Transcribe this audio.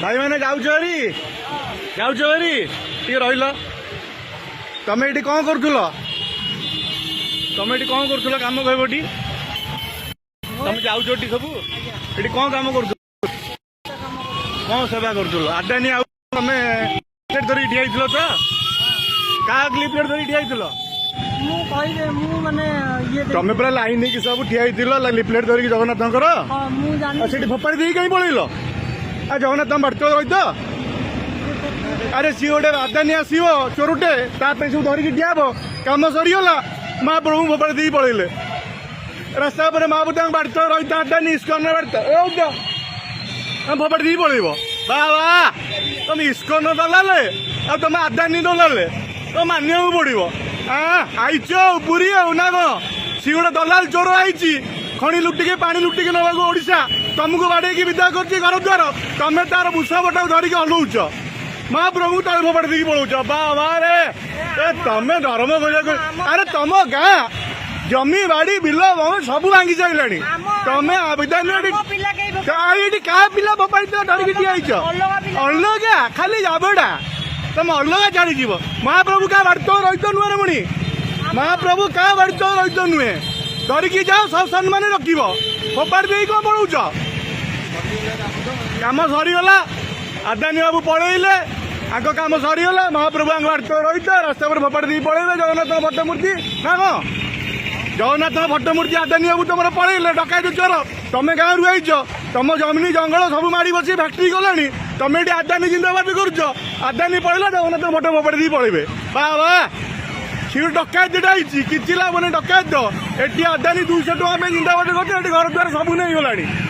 भाई मैंने जाऊछ भारी टे रही तमें ये कौन करुल तमें ये कौन करुल कम कहबी तुम जाऊछ सब ये कौन कम कर कौन सेवा करुल आदानी आमे धरिक ठिया तो क्या लिपलेट धरिक ठिया तमें पूरा लाइन नहीं सब ठिया लिपलेट धरिक जगन्नाथ से फोपाड़ी दी कहीं पड़ेल आ जगन्नाथ बार्त रही तो अरे सी गोटे आदानी आसो चोरुटे सब धरिक ठिया कम सरीगला महाप्रभु फोपाड़ी दी पड़े रास्ता पर महाप्रभु बार्त रही आदानी इस्कन बार्त फोपाड़ी दी पड़े बाबा तुम इस्कन दलाले आ तुम आदानी दलाले तो मानिया पड़ो आईच पुरी ना कौन सी गोटे दलाल चोर आई खणी लुटिके पानी लुटिके नवा ओडिशा तुमको बाड़े विदा कर घर द्वार तमें तार भूषा बटा धरिक हलौच महाप्रभु तले फोपाड़ी दी पलाऊच बाबा रे तमें धर्म अरे तुम गाँ जमी बाड़ी बिल सब भांगी सारा तमें आवेदन क्या पिला फोपाड़ी धरिक ठियाच अलग खाली जाबड़ा तुम अलग छाड़ी महाप्रभु क्या बार्त रही तो नुहे पुणी महाप्रभु क्या बार्त रही तो नुहे धरिकी जाओ सब सम्मान रख फोपाड़ी दे कौन पलाऊच कम सरीगला आदानी बाबू पलैले आग कम सरीगला महाप्रभु बार्त रही तो रास्ता पर फोपाड़ी दी पलैले जगन्नाथ भट्टमूर्ति ना कौन जगन्नाथ भट्टमूर्ति आदानी बाबू तुम पलैले डकायत चोर तमें गाँव रू आईच तुम जमीन जंगल सब माड़ी बस फैक्ट्री गला तमें ये आदानी जिंदाबाद करुच आदानी पड़ेगा जगन्नाथ भट्ट फोपाड़ी दी पलैबे बाबा सी डकायत कि लाभ नहीं डकायत ये आदानी 200 टका जिंदाबाद कर घर द्वार सब नहीं गला